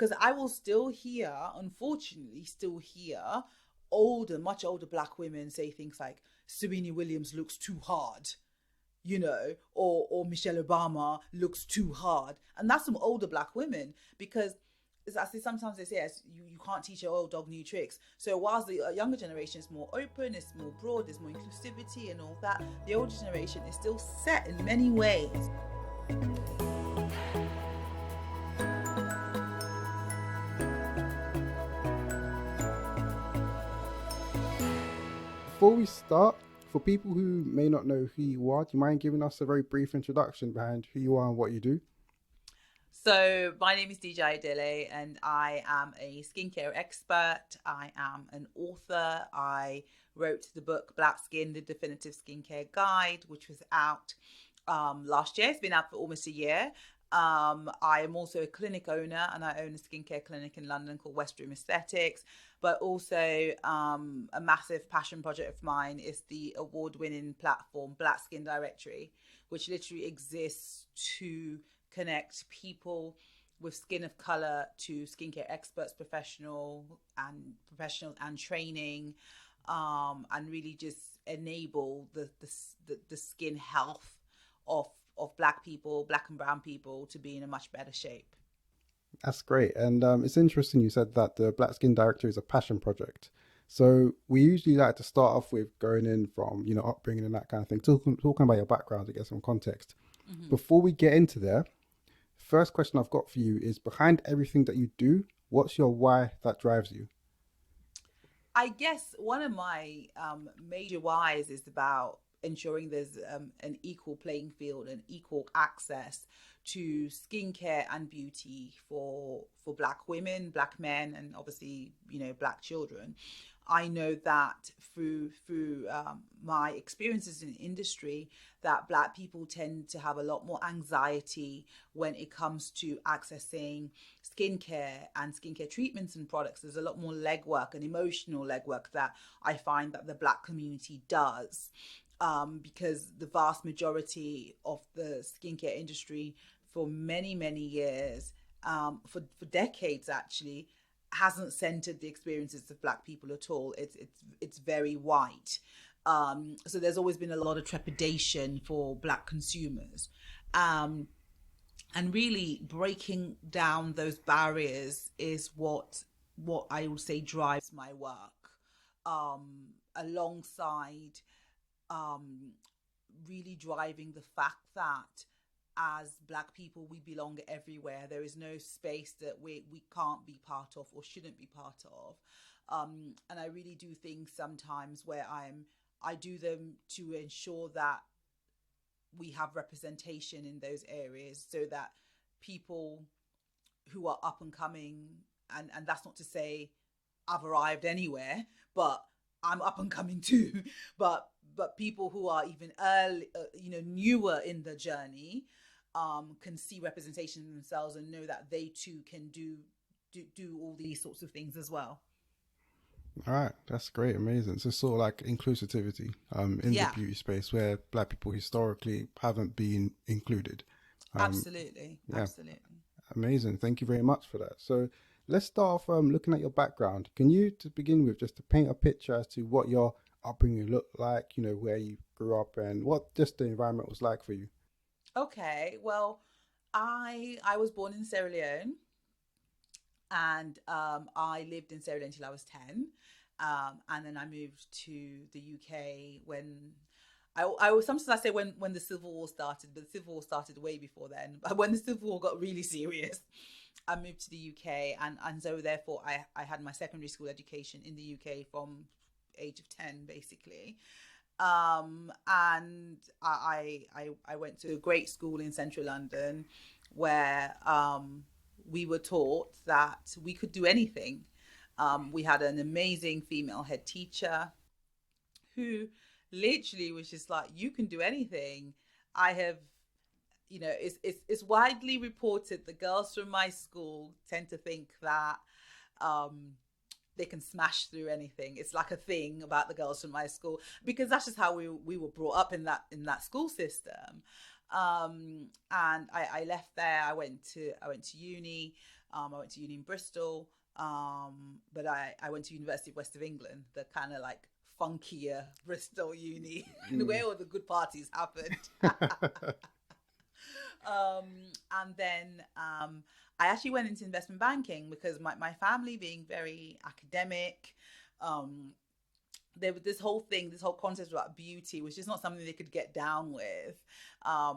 because I will still hear, unfortunately, much older black women say things like Serena Williams looks too hard, or Michelle Obama looks too hard. And that's some older black women, because sometimes they say, you can't teach your old dog new tricks. So whilst the younger generation is more open, it's more broad, there's more inclusivity and all that, the older generation is still set in many ways. Before we start, for people who may not know who you are, do you mind giving us a very brief introduction behind who you are and what you do? So my name is Dija Ayodele, and I am a skincare expert. I am an author. I wrote the book Black Skin, the Definitive Skincare Guide, which was out last year. It's been out for almost a year. I am also a clinic owner, and I own a skincare clinic in London called West Room Aesthetics. But also a massive passion project of mine is the award-winning platform Black Skin Directory, which literally exists to connect people with skin of color to skincare experts, professionals and training, and really just enable the skin health of black people, black and brown people, to be in a much better shape. That's great. And it's interesting you said that the Black Skin Directory is a passion project. So we usually like to start off with going in from, upbringing and that kind of thing, talking about your background to get some context. Mm-hmm. Before we get into there, first question I've got for you is, behind everything that you do, what's your why that drives you? I guess one of my major whys is about ensuring there's an equal playing field and equal access to skincare and beauty for black women, black men, and obviously, black children. I know that through my experiences in industry, that black people tend to have a lot more anxiety when it comes to accessing skincare and skincare treatments and products. There's a lot more legwork and emotional legwork that I find that the black community does, because the vast majority of the skincare industry for many, many years, for decades actually, hasn't centered the experiences of black people at all. It's very white. So there's always been a lot of trepidation for black consumers. And really breaking down those barriers is what I would say drives my work, alongside really driving the fact that as black people, we belong everywhere. There is no space that we can't be part of or shouldn't be part of. And I really do things sometimes where I do them to ensure that we have representation in those areas, so that people who are up and coming, and that's not to say I've arrived anywhere, but I'm up and coming too, but people who are even early, newer in the journey, can see representation in themselves and know that they too can do all these sorts of things as well. All right, that's great, amazing. So sort of like inclusivity in the beauty space where black people historically haven't been included. Absolutely. Amazing. Thank you very much for that. So let's start off looking at your background. Can you, to begin with, just to paint a picture as to what your upbringing looked like, where you grew up and what just the environment was like for you? Okay, well, I was born in Sierra Leone, and I lived in Sierra Leone until I was 10, and then I moved to the UK when I was, sometimes I say when the Civil War started, but the Civil War started way before then. But when the Civil War got really serious, I moved to the UK, and so therefore I had my secondary school education in the UK from age of 10, basically. And I went to a great school in central London where we were taught that we could do anything. We had an amazing female head teacher who literally was just like, you can do anything. I have, it's widely reported the girls from my school tend to think that they can smash through anything. It's like a thing about the girls from my school, because that's just how we were brought up in that school system. And I left there. I went to uni. I went to uni in Bristol, but I went to University of West of England, the kind of like funkier Bristol uni, Mm. where all the good parties happened. And then I actually went into investment banking because my family being very academic, um, there was this whole thing, this whole concept about beauty was just not something they could get down with. I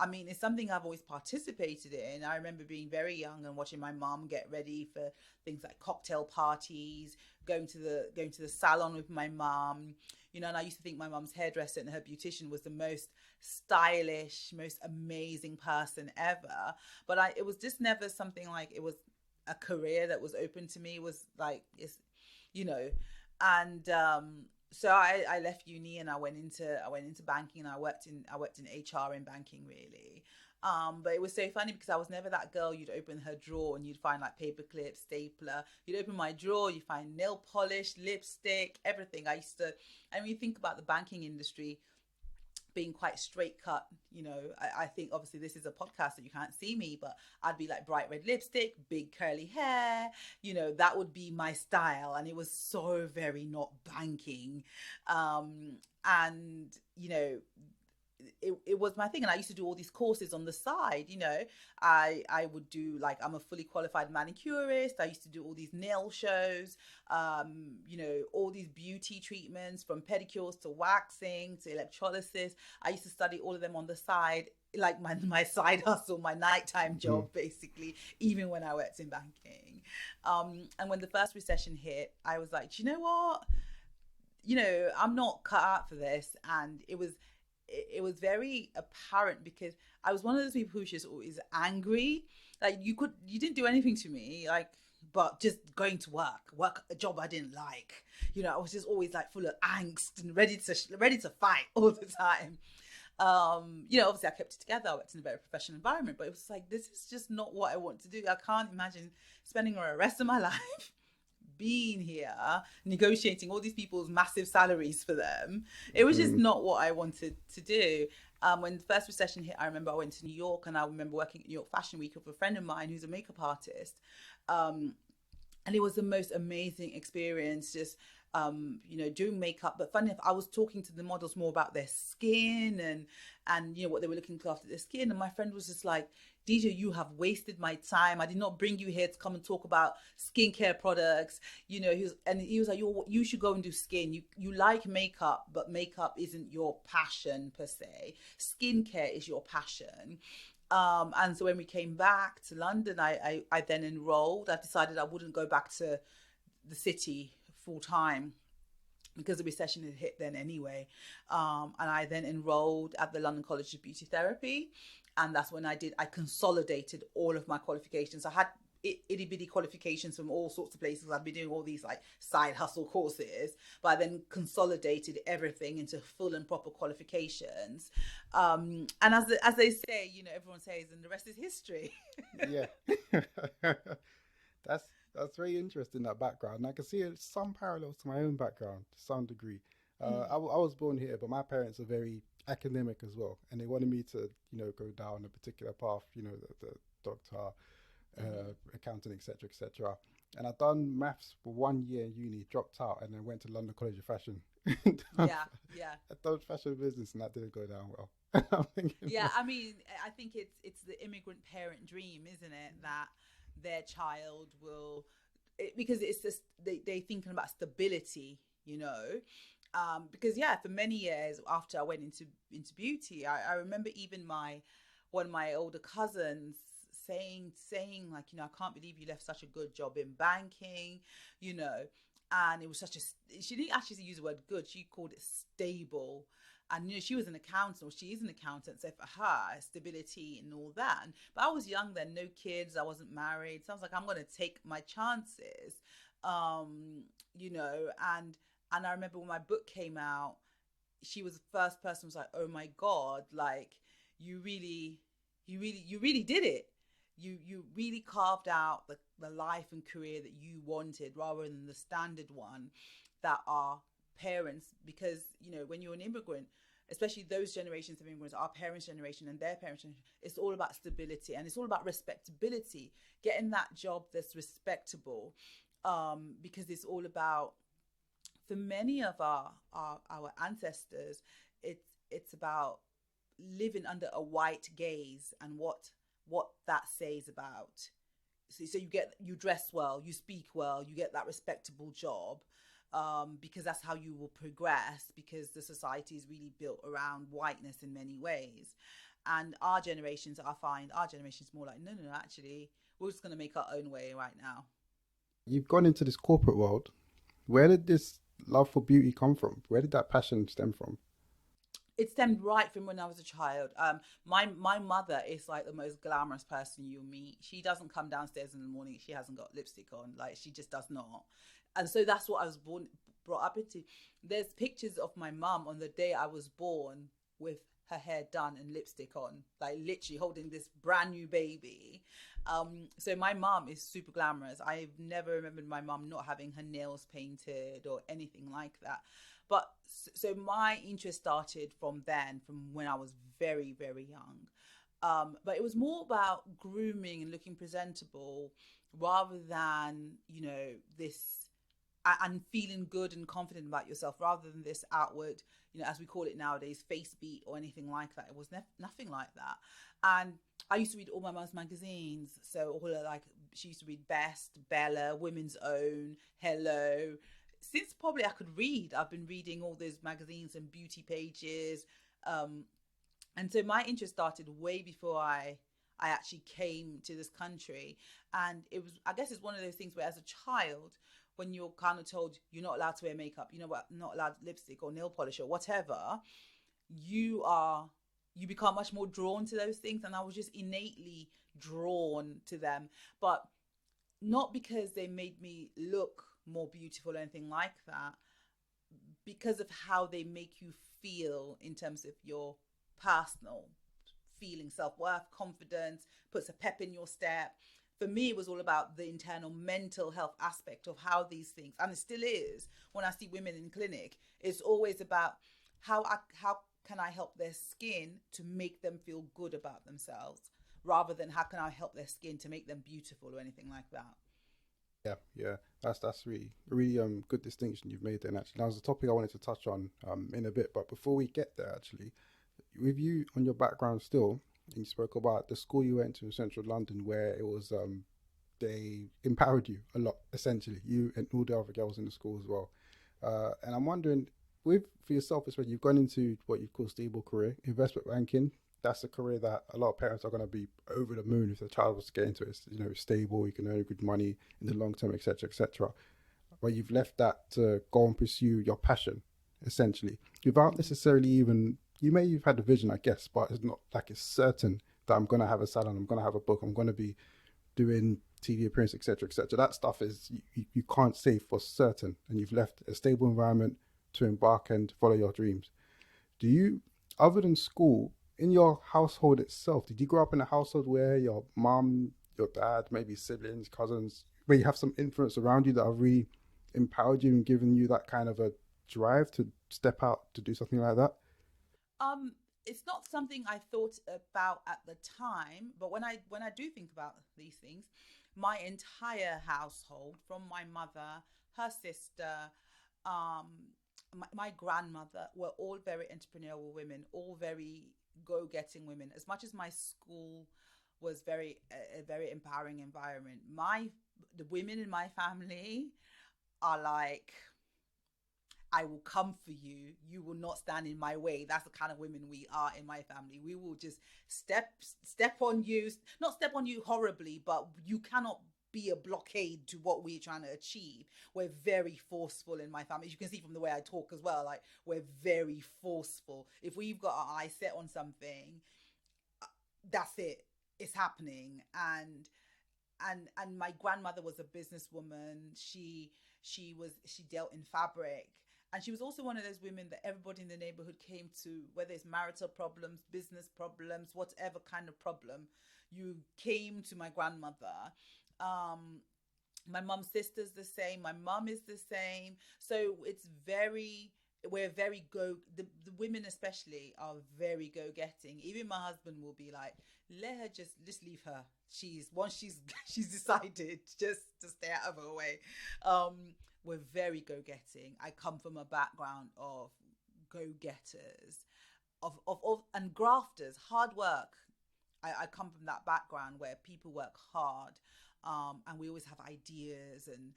mean, it's something I've always participated in. I remember being very young and watching my mom get ready for things like cocktail parties, going to the salon with my mom. You know, and I used to think my mom's hairdresser and her beautician was the most stylish, most amazing person ever. But it was just never something like it was a career that was open to me. It was like it's, you know, and so I left uni and I went into banking, and I worked in HR in banking really. But it was so funny because I was never that girl you'd open her drawer and you'd find like paper clips, stapler. You'd open my drawer, you find nail polish, lipstick, everything. I used to, and when you think about the banking industry being quite straight cut, you know, I think obviously this is a podcast that you can't see me, but I'd be like bright red lipstick, big curly hair, you know, that would be my style. And it was so very not banking. And, you know, it was my thing, and I used to do all these courses on the side. You know, I would do, like, I'm a fully qualified manicurist. I used to do all these nail shows, you know, all these beauty treatments, from pedicures to waxing to electrolysis. I used to study all of them on the side, like my side hustle, my nighttime Mm. job, basically, even when I worked in banking. And when the first recession hit, I was like, do you know what, you know, I'm not cut out for this. And it was very apparent because I was one of those people who's just always angry. Like, you didn't do anything to me, like, but just going to work a job I didn't like. You know, I was just always like full of angst and ready to fight all the time. You know, obviously I kept it together. I worked in a very professional environment, but it was like, this is just not what I want to do. I can't imagine spending the rest of my life being here negotiating all these people's massive salaries for them. It was just Mm. not what I wanted to do. When the first recession hit, I remember I went to New York, and I remember working at New York Fashion Week with a friend of mine who's a makeup artist. And it was the most amazing experience, just you know, doing makeup. But funny enough, I was talking to the models more about their skin and you know, what they were looking for after their skin. And my friend was just like, Dija, you have wasted my time. I did not bring you here to come and talk about skincare products. You know, he was like, you should go and do skin. You like makeup, but makeup isn't your passion per se. Skincare is your passion. And so when we came back to London, I then enrolled. I decided I wouldn't go back to the city full time because the recession had hit then anyway. And I then enrolled at the London College of Beauty Therapy. And that's when I consolidated all of my qualifications. I had itty bitty qualifications from all sorts of places. I'd been doing all these like side hustle courses, but I then consolidated everything into full and proper qualifications. And as they say, you know, everyone says, and the rest is history. Yeah. That's very interesting, that background. And I can see some parallels to my own background to some degree. I was born here, but my parents are very academic as well, and they wanted me to, you know, go down a particular path, you know, the doctor, accounting, etc., etc. And I done maths for 1 year in uni, dropped out, and then went to London College of Fashion. I Yeah, yeah. done fashion business, and that didn't go down well. I'm thinking, Yeah, I mean, I think it's the immigrant parent dream, isn't it? That their child will, because it's just they thinking about stability, you know. Because yeah, for many years after I went into beauty, I remember even my one of my older cousins saying like, you know, I can't believe you left such a good job in banking, you know. And it was such a, she didn't actually use the word good, she called it stable. And you know, she was an accountant, or she is an accountant, so for her stability and all that. But I was young then, no kids, I wasn't married, so I was like, I'm going to take my chances. You know, and I remember when my book came out, she was the first person who was like, oh my god, like, you really you really did it. You really carved out the life and career that you wanted, rather than the standard one that our parents, because you know, when you're an immigrant, especially those generations of immigrants, our parents' generation and their parents' generation, it's all about stability and it's all about respectability, getting that job that's respectable, because it's all about, for many of our ancestors, it's about living under a white gaze and what that says about. So you dress well, you speak well, you get that respectable job, because that's how you will progress, because the society is really built around whiteness in many ways. And our generations, I find our generation's more like, no, no, no, actually, we're just going to make our own way right now. You've gone into this corporate world. Where did this love for beauty come from? Where did that passion stem from? It stemmed right from when I was a child. My mother is like the most glamorous person you'll meet. She doesn't come downstairs in the morning if she hasn't got lipstick on. Like, she just does not. And so that's what I was brought up into. There's pictures of my mum on the day I was born with her hair done and lipstick on, like literally holding this brand new baby. So my mum is super glamorous. I've never remembered my mum not having her nails painted or anything like that. But so my interest started from then, from when I was very, very young. But it was more about grooming and looking presentable rather than, this, and feeling good and confident about yourself, rather than this outward, as we call it nowadays, face beat or anything like that. It was nothing like that. And I used to read all my mum's magazines. So all like, she used to read Best, Bella, Women's Own, Hello. Since probably I could read, I've been reading all those magazines and beauty pages. And so my interest started way before I actually came to this country. And it was, I guess it's one of those things where as a child, when you're kind of told you're not allowed to wear makeup, not allowed lipstick or nail polish or whatever, you become much more drawn to those things. And I was just innately drawn to them, but not because they made me look more beautiful or anything like that, because of how they make you feel in terms of your personal feeling, self-worth, confidence, puts a pep in your step. For me, it was all about the internal mental health aspect of how these things, and it still is, when I see women in clinic, it's always about how can I help their skin to make them feel good about themselves, rather than how can I help their skin to make them beautiful or anything like that. Yeah, yeah, that's really good distinction you've made there. And actually, that was a topic I wanted to touch on in a bit. But before we get there, actually, with you on your background still, and you spoke about the school you went to in central London, where it was they empowered you a lot, essentially, you and all the other girls in the school as well. And I'm wondering, with for yourself, especially, you've gone into what you call stable career, investment banking. That's a career that a lot of parents are going to be over the moon if their child was to get into it. It's, it's stable, you can earn good money in the long term, etc., etc. But you've left that to go and pursue your passion, essentially, without necessarily even, you may have had a vision, I guess, but it's not like it's certain that I'm going to have a salon, I'm going to have a book, I'm going to be doing TV appearance, etc., etc. That stuff is you can't say for certain, and you've left a stable environment to embark and follow your dreams. Do you, other than school, in your household itself, did you grow up in a household where your mom, your dad, maybe siblings, cousins, where you have some influence around you that have really empowered you and given you that kind of a drive to step out to do something like that? Um, it's not something I thought about at the time, but when I do think about these things, my entire household, from my mother, her sister, um, my grandmother, were all very entrepreneurial women, all very go-getting women. As much as my school was a very empowering environment, my the women in my family are like, I will come for you. You will not stand in my way. That's the kind of women we are in my family. We will just step on you, not step on you horribly, but you cannot be a blockade to what we're trying to achieve. We're very forceful in my family. As you can see from the way I talk as well, like, we're very forceful. If we've got our eyes set on something, that's it. It's happening. And my grandmother was a businesswoman. She dealt in fabric, and she was also one of those women that everybody in the neighborhood came to, whether it's marital problems, business problems, whatever kind of problem, you came to my grandmother. um my mom's sister's the same, my mom is the same. So it's very we're very the women especially are very go getting. Even my husband will be like, let her just leave her. She's once she's she's decided just to stay out of her way. We're very go getting. I come from a background of go getters, of and grafters, hard work. I come from that background where people work hard, and we always have ideas, and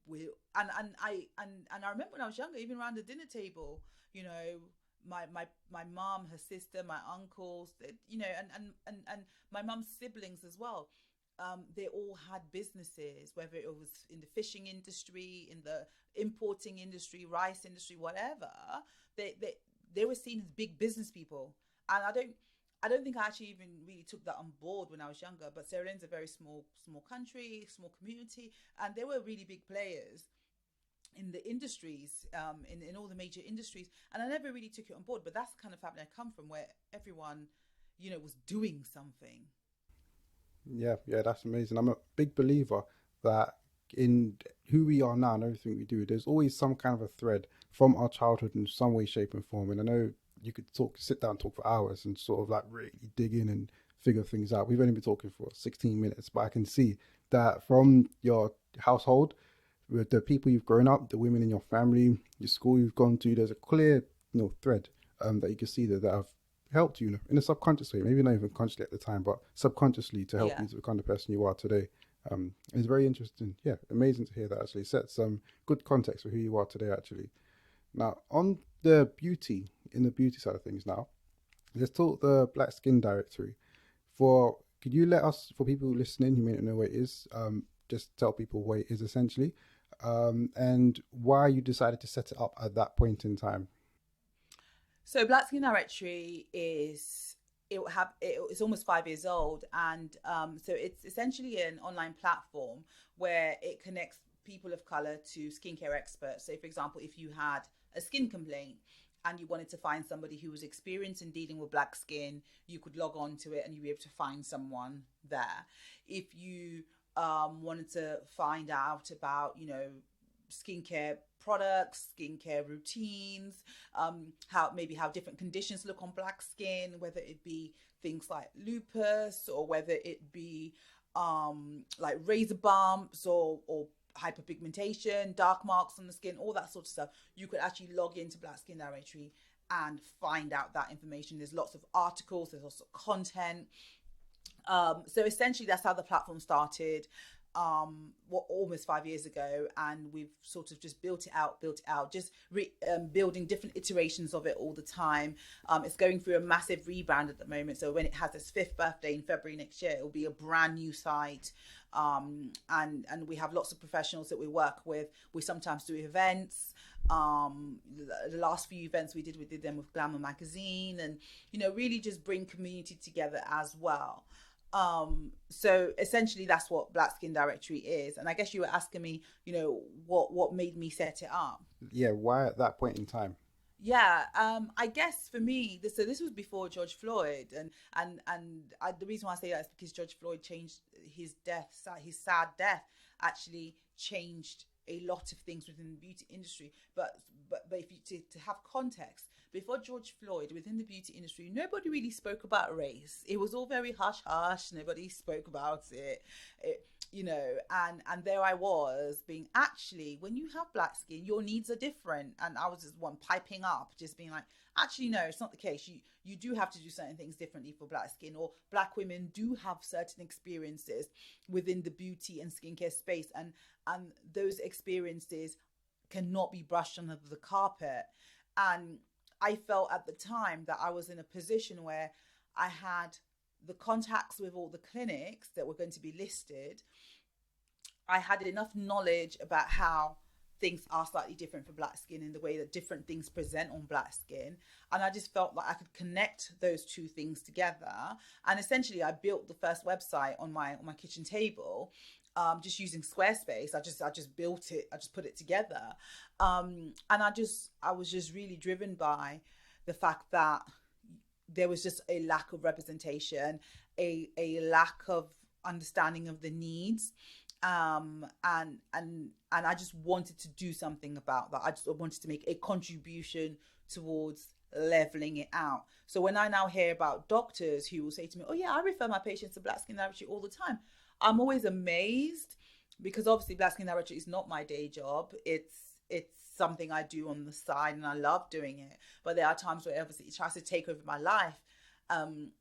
we and I remember when I was younger, even around the dinner table, my mom, her sister, my uncles, and my mom's siblings as well. They all had businesses, whether it was in the fishing industry, in the importing industry, rice industry, whatever. They were seen as big business people, and I don't think I actually even really took that on board when I was younger. But Sierra Leone's a very small country, small community, and they were really big players in the industries, in all the major industries. And I never really took it on board. But that's the kind of family I come from, where everyone, was doing something. Yeah, yeah, that's amazing. I'm a big believer that in who we are now and everything we do, there's always some kind of a thread from our childhood in some way, shape, and form. And I know you could sit down, talk for hours, and sort of like really dig in and figure things out. We've only been talking for 16 minutes, but I can see that from your household, with the people you've grown up, the women in your family, your school you've gone to, there's a clear, thread that you can see that have helped you, in a subconscious way, maybe not even consciously at the time, but subconsciously to help Yeah. you to become the person you are today. It's very interesting. Yeah, amazing to hear that actually. Sets some good context for who you are today, actually. Now, on in the beauty side of things now, let's talk the Black Skin Directory. Could you let us, for people listening who may not know what it is, just tell people what it is essentially, and why you decided to set it up at that point in time? So Black Skin Directory it's almost 5 years old, and so it's essentially an online platform where it connects people of color to skincare experts. So, for example, if you had a skin complaint and you wanted to find somebody who was experienced in dealing with black skin, you could log on to it and you'd be able to find someone there. If you wanted to find out about, skincare products, skincare routines, how different conditions look on black skin, whether it be things like lupus or whether it be like razor bumps or hyperpigmentation, dark marks on the skin, all that sort of stuff. You could actually log into Black Skin Directory and find out that information. There's lots of articles, there's lots of content. So essentially, that's how the platform started. Almost 5 years ago, and we've sort of just built it out, just building different iterations of it all the time. It's going through a massive rebrand at the moment. So when it has its fifth birthday in February next year, it will be a brand new site. And we have lots of professionals that we work with. We sometimes do events. The last few events we did them with Glamour magazine, and really just bring community together as well. So essentially that's what Black Skin Directory is. And I guess you were asking me, what made me set it up. Yeah, why at that point in time? Yeah, I guess for me, this was before George Floyd, and the reason why I say that is because George Floyd changed his sad death actually changed a lot of things within the beauty industry. But if you to have context, before George Floyd, within the beauty industry, nobody really spoke about race. It was all very hush hush. Nobody spoke about it and there I was being, actually, when you have black skin, your needs are different. And I was just one piping up, just being like, actually, no, it's not the case. You do have to do certain things differently for black skin, or black women do have certain experiences within the beauty and skincare space, and those experiences cannot be brushed under the carpet. And I felt at the time that I was in a position where I had the contacts with all the clinics that were going to be listed. I had enough knowledge about how things are slightly different for black skin in the way that different things present on black skin. And I just felt like I could connect those two things together. And essentially I built the first website on my kitchen table, just using Squarespace. I just built it, I just put it together. And I was just really driven by the fact that there was just a lack of representation, a lack of understanding of the needs. And I just wanted to do something about that. I just wanted to make a contribution towards leveling it out. So when I now hear about doctors who will say to me, "Oh yeah, I refer my patients to black skin directory all the time," I'm always amazed, because obviously black skin directory is not my day job. It's something I do on the side, and I love doing it. But there are times where obviously it tries to take over my life. Um,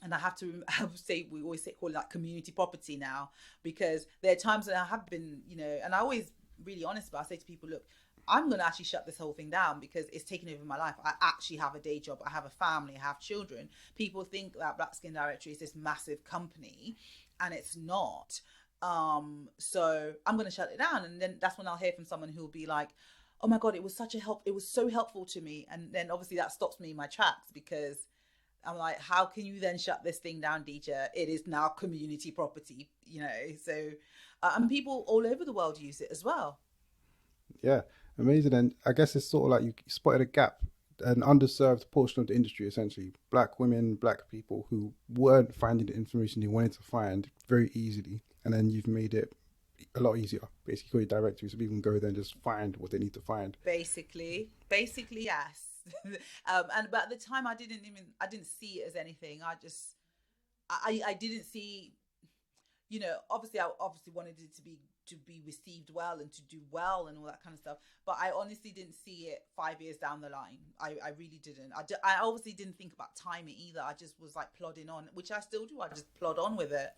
and I would say, we always say, call it like community property now, because there are times that I have been, and I always really honest about it. I say to people, look, I'm going to actually shut this whole thing down because it's taken over my life. I actually have a day job. I have a family. I have children. People think that Black Skin Directory is this massive company, and it's not. So I'm going to shut it down. And then that's when I'll hear from someone who will be like, oh my God, it was such a help. It was so helpful to me. And then obviously that stops me in my tracks, because I'm like, how can you then shut this thing down, Dija? It is now community property, So, and people all over the world use it as well. Yeah, amazing. And I guess it's sort of like you spotted a gap, an underserved portion of the industry, essentially. Black women, black people who weren't finding the information they wanted to find very easily. And then you've made it a lot easier. Basically, your directory so people can go there and just find what they need to find. Basically, yes. And but at the time, I didn't see it as anything. I didn't see, obviously I obviously wanted it to be received well and to do well and all that kind of stuff, but I honestly didn't see it 5 years down the line. I really didn't. I obviously didn't think about timing either. I just was like plodding on, which I still do. I just plod on with it.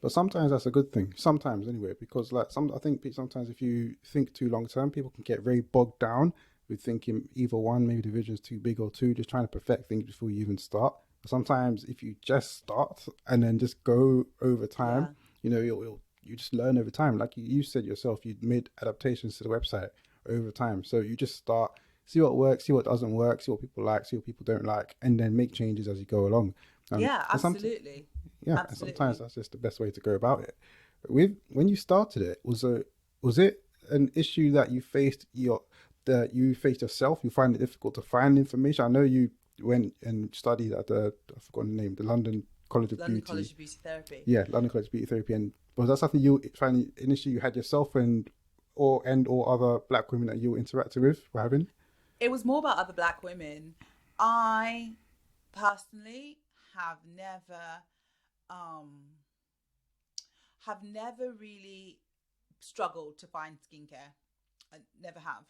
But sometimes that's a good thing. Sometimes, anyway, because like I think sometimes if you think too long term, people can get very bogged down with thinking either one, maybe the vision is too big, or two, just trying to perfect things before you even start. Sometimes if you just start and then just go over time, Yeah. you just learn over time. Like you said yourself, you made adaptations to the website over time. So you just start, see what works, see what doesn't work, see what people like, see what people don't like, and then make changes as you go along. Yeah, And some, absolutely. yeah, and sometimes Absolutely. that's just the best way to go about it. With when you started it, was it an issue that you faced yourself? You find it difficult to find information. I know you went and studied at the I forgot the name, the London College of London Beauty. College of Beauty Therapy. Yeah, London College of Beauty Therapy. And was that something you find an issue you had yourself or other black women that you were interacting with were having? It was more about other black women. I personally have um never really struggled to find skincare. I never have.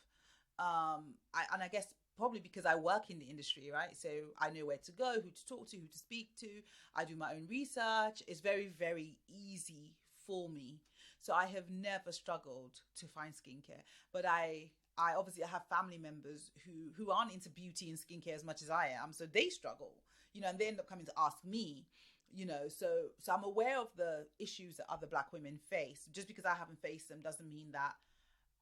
I guess probably because I work in the industry, right? So I know where to go, who to talk to, who to speak to. I do my own research. It's very, very easy for me. So I have never struggled to find skincare. But I obviously have family members who aren't into beauty and skincare as much as I am, so they struggle, and they end up coming to ask me, so I'm aware of the issues that other black women face. Just because I haven't faced them doesn't mean that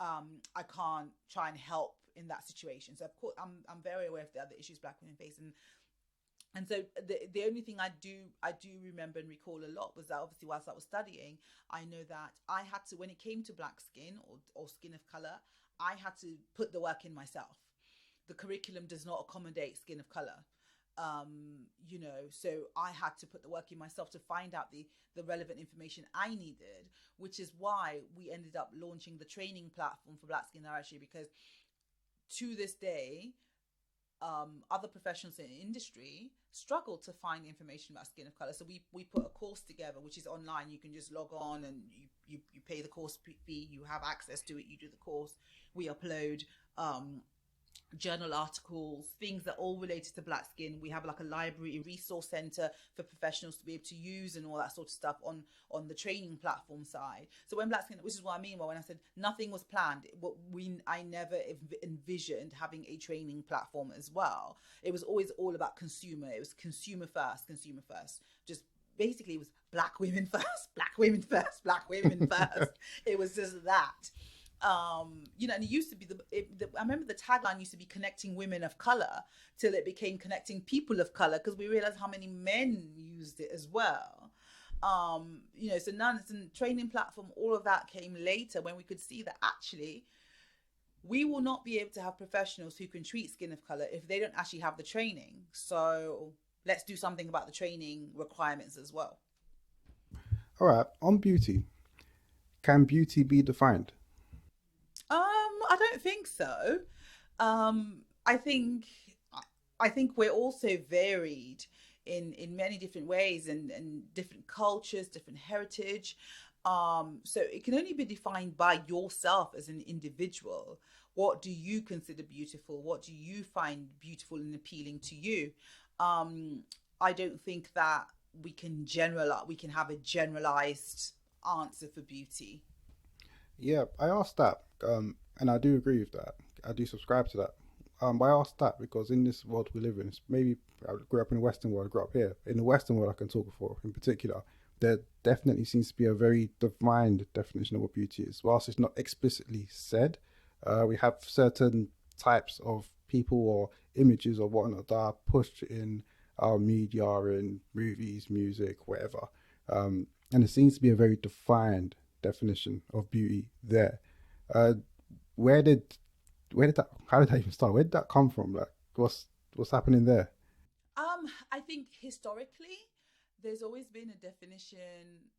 I can't try and help in that situation. So of course I'm very aware of the other issues black women face, and so the only thing I do remember and recall a lot was that obviously whilst I was studying, I know that I had to, when it came to black skin or skin of color, I had to put the work in myself. The curriculum does not accommodate skin of color. So I had to put the work in myself to find out the relevant information I needed, which is why we ended up launching the training platform for Black Skin Directory, because to this day, other professionals in the industry struggle to find information about skin of color. So we put a course together, which is online. You can just log on and you pay the course fee. You have access to it. You do the course. We upload journal articles, things that are all related to black skin. We have like a library, a resource center for professionals to be able to use and all that sort of stuff on the training platform side. So when black skin, which is what I mean when I said nothing was planned, I never envisioned having a training platform as well. It was always all about consumer. It was consumer first, consumer first. Just basically it was black women first, black women first, black women first. It was just that. And it used to be I remember the tagline used to be connecting women of color, till it became connecting people of color, because we realized how many men used it as well. So none, it's a training platform, all of that came later, when we could see that actually we will not be able to have professionals who can treat skin of color if they don't actually have the training. So let's do something about the training requirements as well. All right, on beauty. Can beauty be defined? I don't think so. I think I think we're also varied in many different ways and different cultures, different heritage. So it can only be defined by yourself as an individual. What do you consider beautiful? What do you find beautiful and appealing to you? Um, I don't think that we can have a generalized answer for beauty. Yeah, I asked that, and I do agree with that. I do subscribe to that. But I asked that because in this world we live in, maybe I grew up in the Western world, I grew up here. In the Western world, I can talk for in particular, there definitely seems to be a very defined definition of what beauty is. Whilst it's not explicitly said, we have certain types of people or images or whatnot that are pushed in our media, in movies, music, whatever. And it seems to be a very defined definition of beauty there. Uh, where did where did that? How did that even start? Where did that come from? Like, what's happening there? I think historically, there's always been a definition,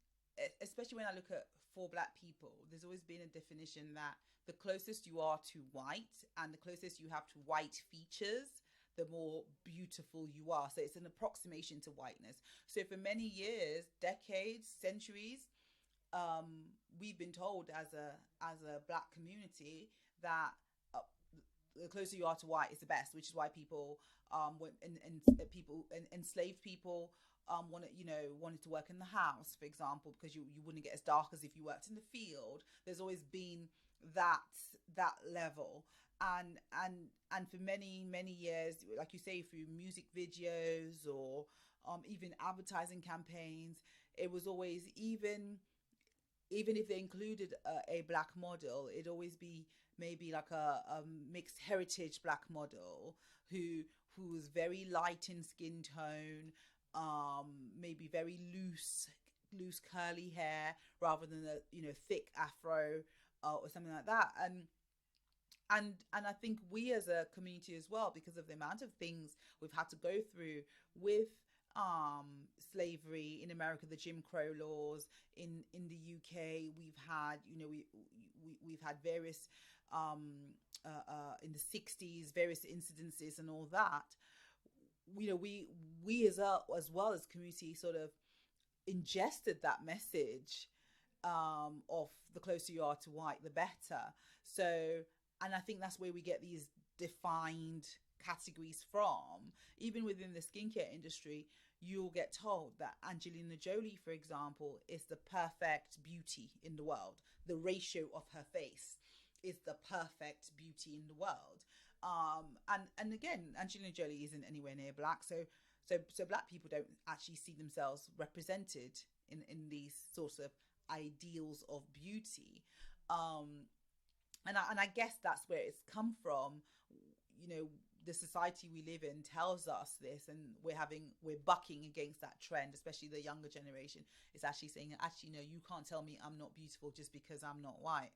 especially when I look at for Black people. There's always been a definition that the closest you are to white and the closest you have to white features, the more beautiful you are. So it's an approximation to whiteness. So for many years, decades, centuries, we've been told as a Black community that uh, the closer you are to white is the best, which is why people people and enslaved people wanted to work in the house, for example, because you wouldn't get as dark as if you worked in the field. There's always been that that level, and and for many years, like you say, through music videos or even advertising campaigns, it was always even if they included a Black model, it'd always be maybe like a mixed heritage Black model who was very light in skin tone, maybe very loose curly hair rather than a thick afro or something like that. And I think we as a community as well, because of the amount of things we've had to go through with slavery in America, the Jim Crow laws in the UK, we've had we've had various in the 60s various incidences and all that. We as well as community sort of ingested that message of the closer you are to white, the better. So, and I think that's where we get these defined categories from. Even within the skincare industry, you'll get told that Angelina Jolie, for example, is the perfect beauty in the world. The ratio of her face is the perfect beauty in the world. And again, Angelina Jolie isn't anywhere near Black, so Black people don't actually see themselves represented in these sorts of ideals of beauty. Um, and I guess that's where it's come from. You know, the society we live in tells us this, and we're bucking against that trend, especially the younger generation. It's actually saying, actually, no, you can't tell me I'm not beautiful just because I'm not white.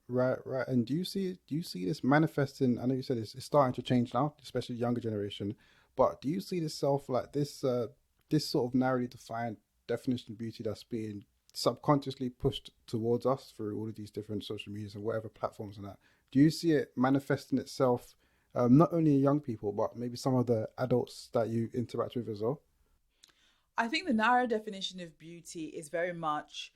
Right, right. And do you see this manifesting? I know you said it's starting to change now, especially the younger generation. But do you see this self like this sort of narrowly defined definition of beauty that's being subconsciously pushed towards us through all of these different social medias and whatever platforms and that? Do you see it manifesting itself not only in young people, but maybe some of the adults that you interact with as well? I think the narrow definition of beauty is very much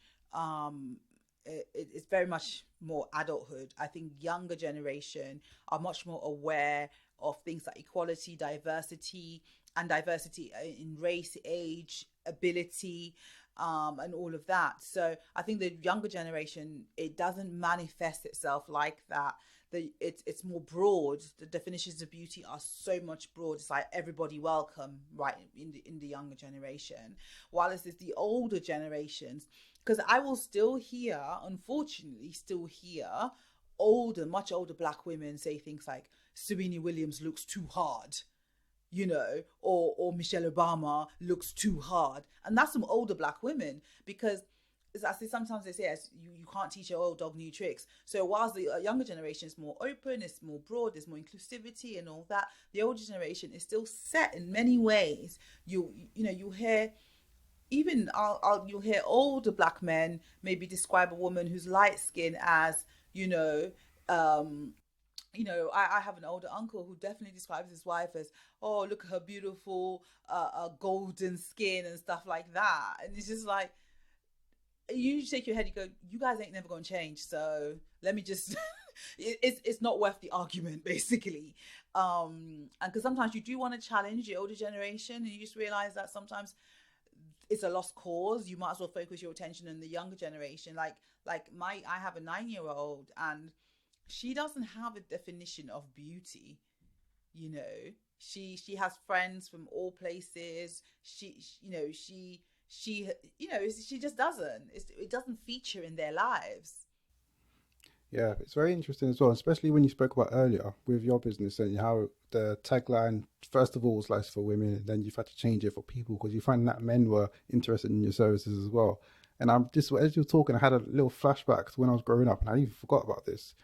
it's very much more adulthood. I think younger generation are much more aware of things like equality, diversity in race, age, ability, and all of that. So I think the younger generation, it doesn't manifest itself like that. It's more broad. The definitions of beauty are so much broad. It's like everybody welcome, right, in the younger generation. While it's the older generations, because I will still hear, unfortunately, still hear much older Black women say things like Serena Williams looks too hard, or Michelle Obama looks too hard. And that's some older Black women, because as I say, sometimes they say you can't teach your old dog new tricks. So whilst the younger generation is more open, it's more broad, there's more inclusivity and all that, the older generation is still set in many ways. You hear even you'll hear older black men maybe describe a woman who's light skinned as, you know, um, I have an older uncle who definitely describes his wife as, oh, look at her beautiful golden skin and stuff like that. And it's just like, you shake your head, you go, you guys ain't never gonna change. So let me just, it's not worth the argument, basically. And because sometimes you do want to challenge the older generation, and you just realize that sometimes it's a lost cause. You might as well focus your attention on the younger generation. I have a 9-year old, and she doesn't have a definition of beauty. You know, she has friends from all places. She just doesn't. It doesn't feature in their lives. Yeah, it's very interesting as well, especially when you spoke about earlier with your business and how the tagline, first of all, was like for women, and then you've had to change it for people because you find that men were interested in your services as well. And I'm just, as you were talking, I had a little flashback to when I was growing up, and I even forgot about this.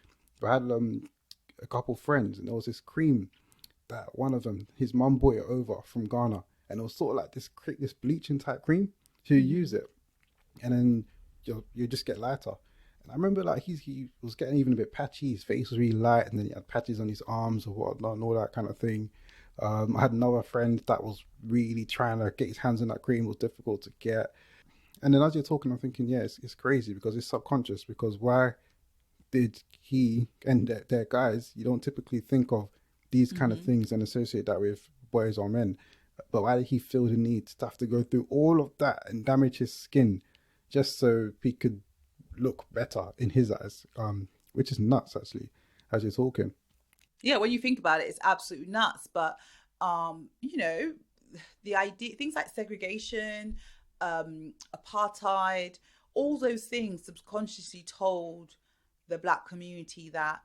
I had a couple friends, and there was this cream that one of them, his mum brought it over from Ghana, and it was sort of like this bleaching type cream. So you use Mm-hmm. it, and then you just get lighter. And I remember like he was getting even a bit patchy. His face was really light, and then he had patches on his arms or whatnot and all that kind of thing. I had another friend that was really trying to get his hands on that cream. It was difficult to get. And then as you're talking, I'm thinking, yeah, it's crazy because it's subconscious. Because why did he and their guys? You don't typically think of these kind of Mm-hmm. things and associate that with boys or men. But why did he feel the need to have to go through all of that and damage his skin just so he could look better in his eyes? Which is nuts, actually, as you're talking. Yeah, when you think about it, it's absolutely nuts. But you know, the idea, things like segregation, apartheid, all those things subconsciously told the black community that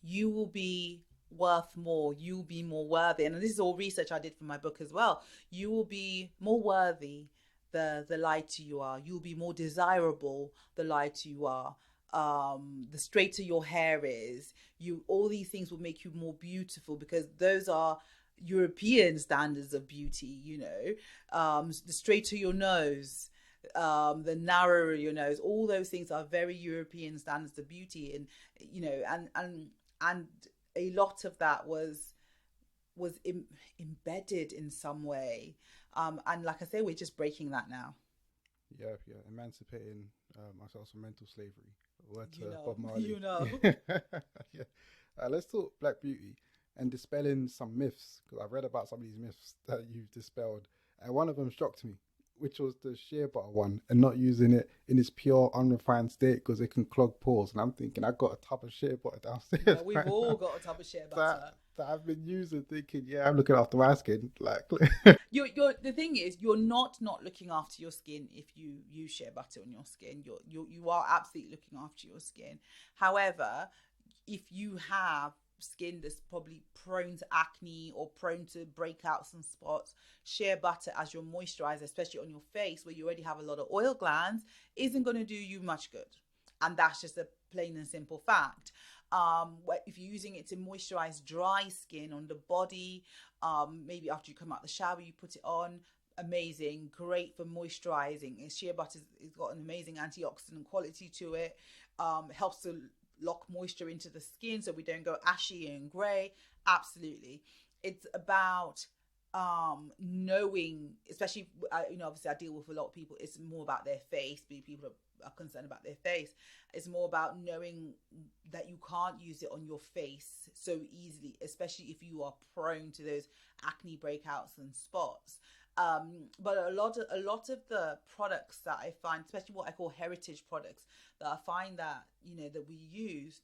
you will be worth more, you'll be more worthy. And this is all research I did for my book as well. You will be more worthy the lighter you are. You'll be more desirable the lighter you are. The straighter your hair is, you all these things will make you more beautiful because those are European standards of beauty, the straighter your nose, the narrower your nose, all those things are very European standards of beauty. And and a lot of that was embedded in some way. And like I say, we're just breaking that now. Yeah, yeah, emancipating ourselves from mental slavery. Word to Bob You Marley. know. Yeah. Let's talk Black Beauty and dispelling some myths because I've read about some of these myths that you've dispelled, and one of them shocked me, which was the shea butter one and not using it in its pure, unrefined state because it can clog pores. And I'm thinking I got a tub of shea butter Yeah, downstairs we've right all now got a tub of shea that butter. that I've been using, thinking, yeah, I'm looking after my skin. Like, You're the thing is, you're not looking after your skin if you use shea butter on your skin. You are absolutely looking after your skin. However, if you have skin that's probably prone to acne or prone to breakouts and spots, shea butter as your moisturizer, especially on your face where you already have a lot of oil glands, isn't going to do you much good. And that's just a plain and simple fact. If you're using it to moisturize dry skin on the body, maybe after you come out the shower, you put it on. Amazing, great for moisturizing. And shea butter has got an amazing antioxidant quality to it. Helps to lock moisture into the skin so we don't go ashy and grey. Absolutely. It's about knowing, especially obviously I deal with a lot of people, it's more about their face. People are concerned about their face. It's more about knowing that you can't use it on your face so easily, especially if you are prone to those acne breakouts and spots. But a lot of the products that I find, especially what I call heritage products, that I find that we use,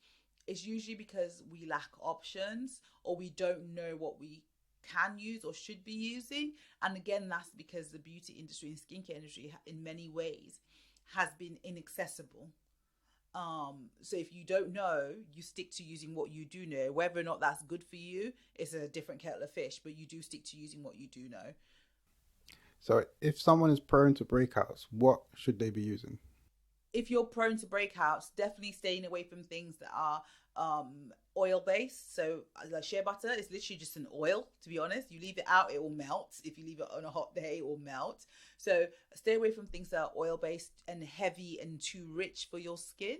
is usually because we lack options or we don't know what we can use or should be using. And again, that's because the beauty industry and skincare industry in many ways has been inaccessible. So if you don't know, you stick to using what you do know. Whether or not that's good for you is a different kettle of fish, but you do stick to using what you do know. so if someone is prone to breakouts, what should they be using? if you're prone to breakouts, definitely staying away from things that are oil based. So like shea butter is literally just an oil, to be honest. You leave it out, it will melt. If you leave it on a hot day, it will melt. So stay away from things that are oil based and heavy and too rich for your skin.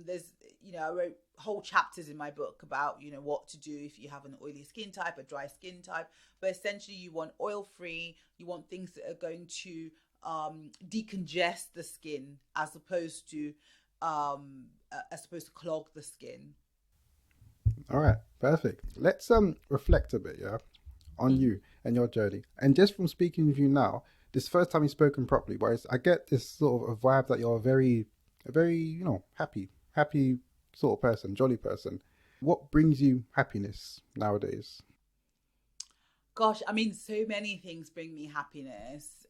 There's, I wrote whole chapters in my book about, what to do if you have an oily skin type, a dry skin type. But essentially you want oil free, you want things that are going to decongest the skin as opposed to clog the skin. All right, perfect. Let's reflect a bit, yeah, on Mm. you and your journey. And just from speaking with you now, this first time you've spoken properly, but I get this sort of a vibe that you're a very, happy sort of person, jolly person. What brings you happiness nowadays? Gosh, I mean, so many things bring me happiness.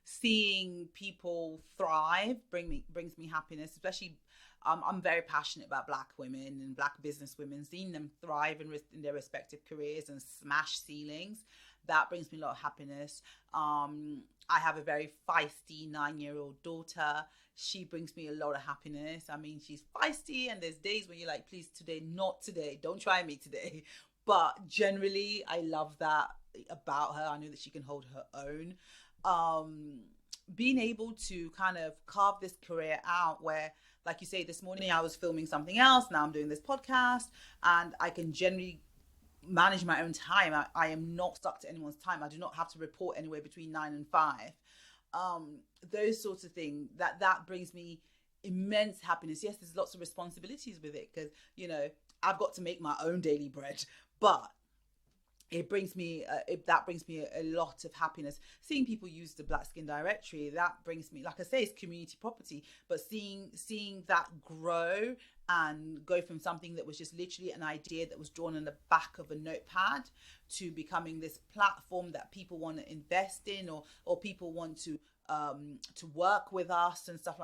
Seeing people thrive brings me happiness. Especially, I'm very passionate about Black women and Black business women. Seeing them thrive in their respective careers and smash ceilings, that brings me a lot of happiness. I have a very feisty 9-year-old daughter. She brings me a lot of happiness. I mean, she's feisty, and there's days when you're like, please, today, not today. Don't try me today. But generally, I love that about her. I know that she can hold her own. Being able to kind of carve this career out where, like you say, this morning I was filming something else, now I'm doing this podcast, and I can generally manage my own time. I am not stuck to anyone's time. I do not have to report anywhere between 9 and 5. Those sorts of things, that brings me immense happiness. Yes, there's lots of responsibilities with it because, I've got to make my own daily bread, but that brings me a lot of happiness. Seeing people use the Black Skin Directory, that brings me, like I say, it's community property, but seeing that grow and go from something that was just literally an idea that was drawn on the back of a notepad to becoming this platform that people want to invest in, or people want to work with us and stuff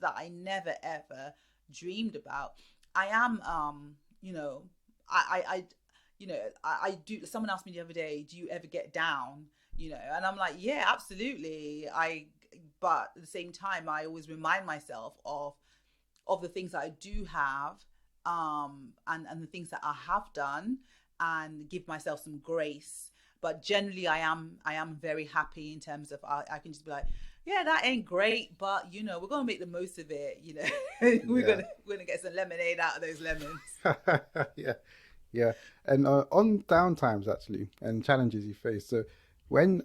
that I never ever dreamed about. I am you know I I do. Someone asked me the other day, do you ever get down? And I'm like, yeah, absolutely. But at the same time, I always remind myself of the things that I do have, and the things that I have done, and give myself some grace. But generally, I am very happy in terms of I can just be like, yeah, that ain't great, but we're gonna make the most of it. we're Yeah. gonna we're gonna get some lemonade out of those lemons. Yeah. Yeah, and on downtimes actually and challenges you face. So when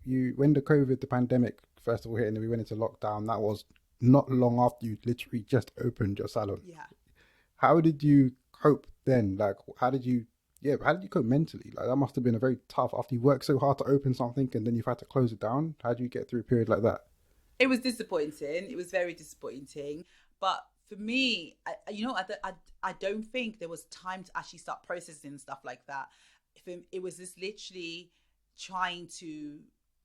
when the pandemic first of all hit and then we went into lockdown, that was not long after you literally just opened your salon. Yeah. How did you cope then? Like, how did you cope mentally? Like, that must have been a very tough after you worked so hard to open something and then you've had to close it down. How do you get through a period like that? It was disappointing. It was very disappointing. But for me, I don't think there was time to actually start processing stuff like that. It was just literally trying to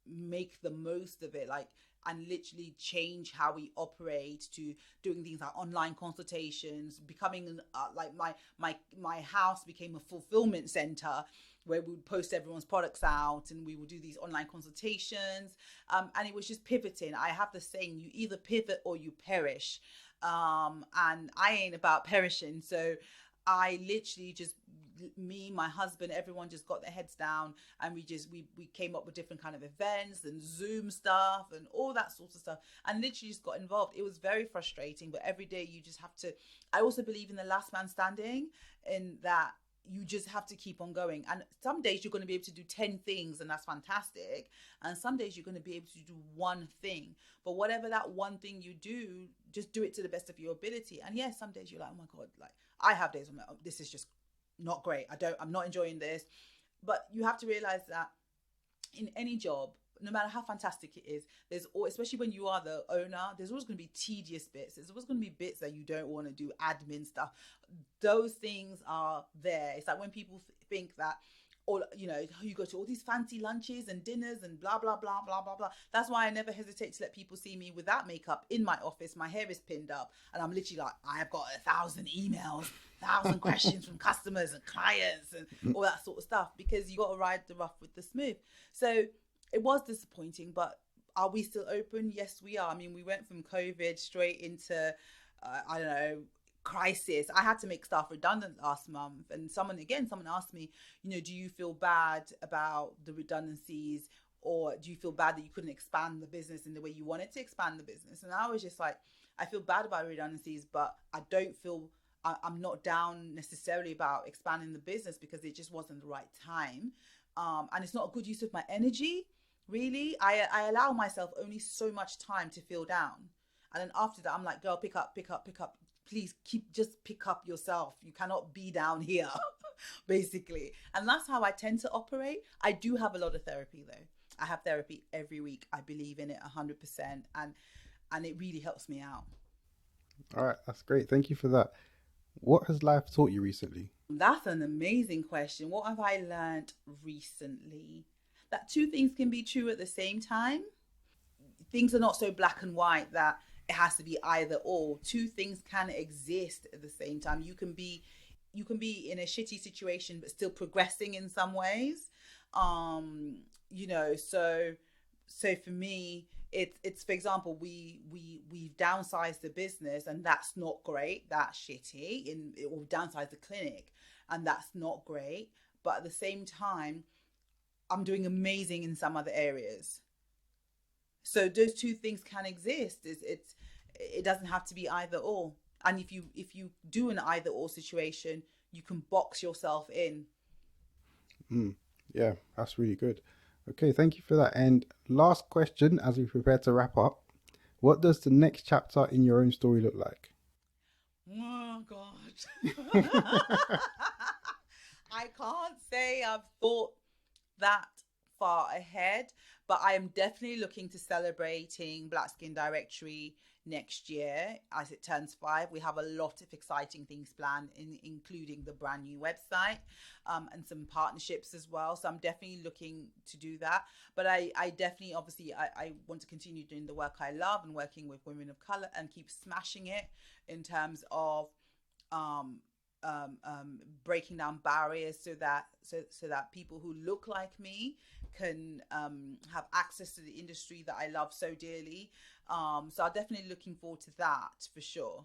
make the most of it, like, and literally change how we operate to doing things like online consultations, becoming like my house became a fulfillment center where we would post everyone's products out and we would do these online consultations, and it was just pivoting. I have the saying, you either pivot or you perish, and I ain't about perishing. So I literally just, me, my husband, everyone just got their heads down, and we came up with different kind of events and Zoom stuff and all that sort of stuff, and literally just got involved. It was very frustrating, but every day you just have to. I also believe in the last man standing, in that you just have to keep on going. And some days you're going to be able to do 10 things, and that's fantastic. And some days you're going to be able to do one thing. But whatever that one thing you do, just do it to the best of your ability. And yes, some days you're like, oh my God, like I have days I'm like, oh, this is just not great. I'm not enjoying this. But you have to realize that in any job, no matter how fantastic it is, there's always, especially when you are the owner, there's always going to be tedious bits. There's always going to be bits that you don't want to do, admin stuff. Those things are there. It's like when people think that, or you go to all these fancy lunches and dinners and blah blah blah blah blah blah. That's why I never hesitate to let people see me without makeup in my office. My hair is pinned up, and I'm literally like, I have got 1,000 emails, 1,000 questions from customers and clients and all that sort of stuff, because you got to ride the rough with the smooth. So it was disappointing, but Are we still open? Yes, we are. I mean, we went from COVID straight into, I don't know, crisis. I had to make staff redundant last month. And someone asked me, do you feel bad about the redundancies? Or do you feel bad that you couldn't expand the business in the way you wanted to expand the business? And I was just like, I feel bad about redundancies, but I don't feel, I'm not down necessarily about expanding the business because it just wasn't the right time. And it's not a good use of my energy, really. I allow myself only so much time to feel down. And then after that, I'm like, girl, pick up, pick up, pick up. Please just pick up yourself. You cannot be down here, basically. And that's how I tend to operate. I do have a lot of therapy, though. I have therapy every week. I believe in it 100%. And it really helps me out. All right, that's great. Thank you for that. What has life taught you recently? That's an amazing question. What have I learned recently? That two things can be true at the same time. Things are not so black and white that it has to be either or. Two things can exist at the same time. You can be in a shitty situation but still progressing in some ways. So for me, it's for example, we've downsized the business, and that's not great. That's shitty. Or downsized the clinic, and that's not great. But at the same time, I'm doing amazing in some other areas. So those two things can exist. It doesn't have to be either or. And if you do an either or situation, you can box yourself in. Mm, yeah, that's really good. Okay, thank you for that. And last question as we prepare to wrap up. What does the next chapter in your own story look like? Oh God. I can't say I've thought that far ahead, but I am definitely looking to celebrating Black Skin Directory next year as it turns 5. We have a lot of exciting things planned, including the brand new website, and some partnerships as well. So I'm definitely looking to do that. But I definitely, obviously, I want to continue doing the work I love and working with women of color and keep smashing it in terms of um, breaking down barriers so that people who look like me can have access to the industry that I love so dearly. So I'm definitely looking forward to that for sure.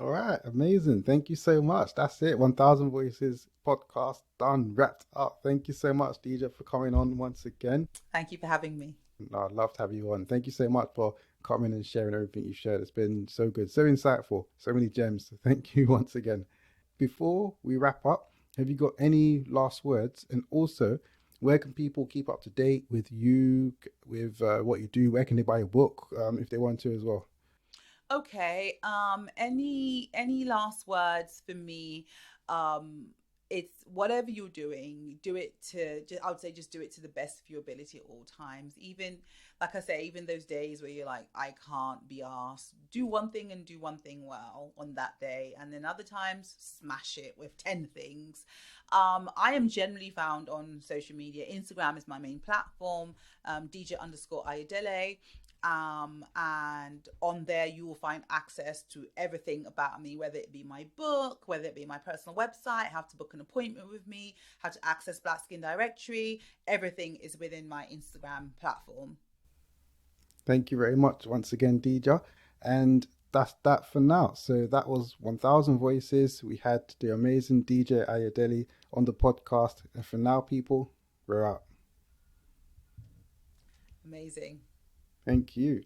All right, amazing. Thank you so much. That's it. 1000 Voices podcast done, wrapped up. Thank you so much, Dija, for coming on once again. Thank you for having me. No, I'd love to have you on. Thank you so much for coming and sharing everything you've shared. It's been so good, so insightful, so many gems. So thank you once again. Before we wrap up, have you got any last words? And also, where can people keep up to date with you, with what you do? Where can they buy your book if they want to as well? Okay. Any last words for me? Um, it's whatever you're doing, do it to. I would say just do it to the best of your ability at all times. Even like I say, even those days where you're like, I can't be asked. Do one thing and do one thing well on that day, and then other times smash it with 10 things. I am generally found on social media. Instagram is my main platform. Dija_Ayodele. And on there you will find access to everything about me, whether it be my book, whether it be my personal website, how to book an appointment with me, how to access Black Skin Directory. Everything is within my Instagram platform. Thank you very much once again, Dija. And that's that for now. So that was 1000 Voices. We had the amazing DJ Ayodele on the podcast. And for now, people, we're out. Amazing. Thank you.